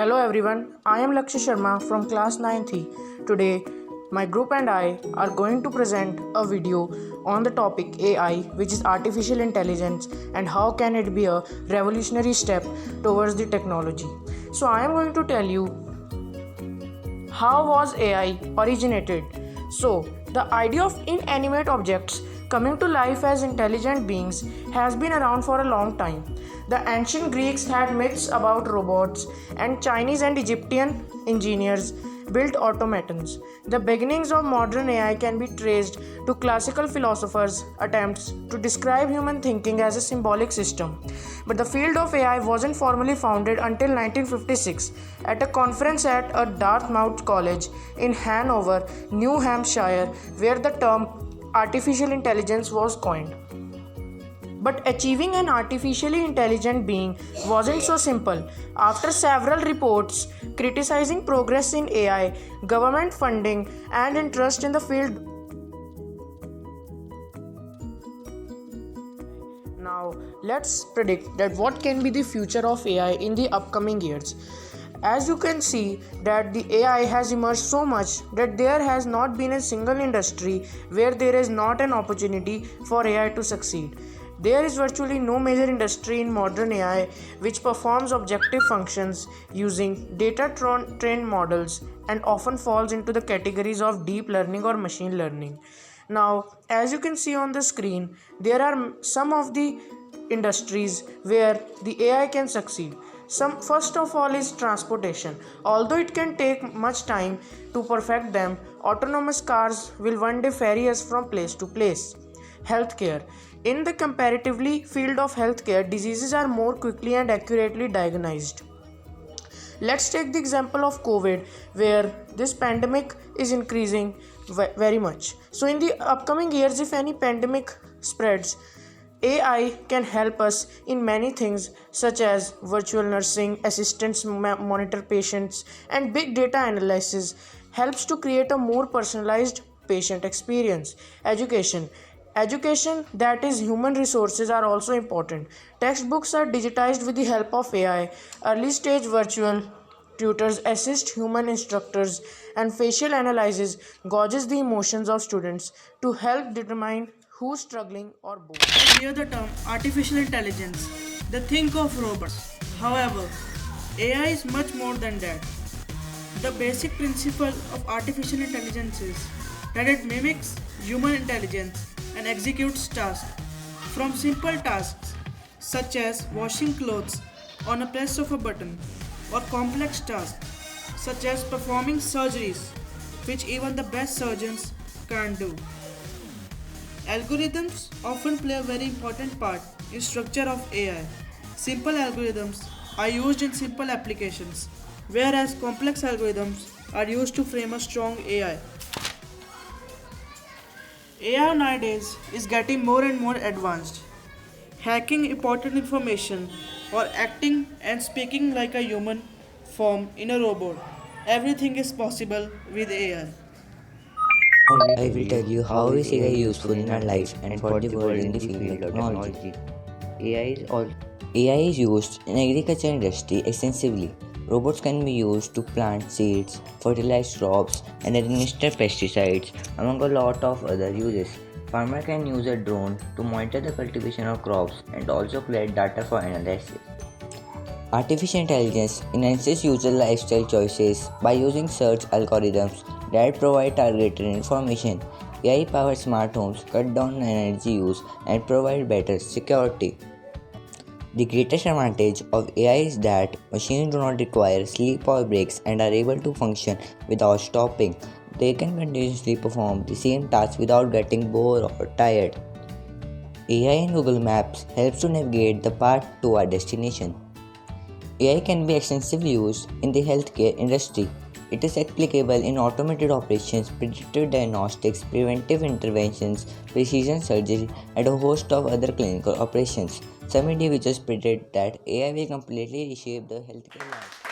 Hello everyone, I am Lakshya Sharma from class 9th. Today, my group and I are going to present a video on the topic AI, which is artificial intelligence, and how can it be a revolutionary step towards the technology. So I am going to tell you how was AI originated. So the idea of inanimate objects coming to life as intelligent beings has been around for a long time. The ancient Greeks had myths about robots, and Chinese and Egyptian engineers built automatons. The beginnings of modern AI can be traced to classical philosophers' attempts to describe human thinking as a symbolic system. But the field of AI wasn't formally founded until 1956 at a conference at a Dartmouth College in Hanover, New Hampshire, where the term artificial intelligence was coined. But achieving an artificially intelligent being wasn't so simple. After several reports criticizing progress in AI, government funding, and interest in the field, now let's predict that what can be the future of AI in the upcoming years. As you can see that the AI has emerged so much that there has not been a single industry where there is not an opportunity for AI to succeed. There is virtually no major industry in modern AI which performs objective functions using data-trained models and often falls into the categories of deep learning or machine learning. Now, as you can see on the screen, there are some of the industries where the AI can succeed. First of all is transportation. Although it can take much time to perfect them, autonomous cars will one day ferry us from place to place. Healthcare. In the comparatively field of healthcare, diseases are more quickly and accurately diagnosed. Let's take the example of COVID, where this pandemic is increasing very much. So, in the upcoming years, if any pandemic spreads, AI can help us in many things such as virtual nursing, assistants monitor patients, and big data analysis helps to create a more personalized patient experience. Education, that is human resources, are also important. Textbooks are digitized with the help of AI. Early stage virtual tutors assist human instructors, and facial analysis gauges the emotions of students to help determine who's struggling or bored. Hear the term artificial intelligence, they think of robots. However, AI is much more than that. The basic principle of artificial intelligence is that it mimics human intelligence and executes tasks. From simple tasks such as washing clothes on a press of a button, or complex tasks such as performing surgeries, which even the best surgeons can't do. Algorithms often play a very important part in structure of AI. Simple algorithms are used in simple applications, whereas complex algorithms are used to frame a strong AI. AI nowadays is getting more and more advanced. Hacking important information or acting and speaking like a human form in a robot. Everything is possible with AI. I will tell you how is AI useful in our life and for the world in the field of technology. AI is used in agriculture industry extensively. Robots can be used to plant seeds, fertilize crops, and administer pesticides, among a lot of other uses. Farmer can use a drone to monitor the cultivation of crops and also collect data for analysis. Artificial intelligence enhances user lifestyle choices by using search algorithms that provide targeted information. AI-powered smart homes cut down energy use and provide better security. The greatest advantage of AI is that machines do not require sleep or breaks and are able to function without stopping. They can continuously perform the same task without getting bored or tired. AI in Google Maps helps to navigate the path to our destination. AI can be extensively used in the healthcare industry. It is applicable in automated operations, predictive diagnostics, preventive interventions, precision surgery, and a host of other clinical operations. Some individuals predict that AI will completely reshape the healthcare landscape.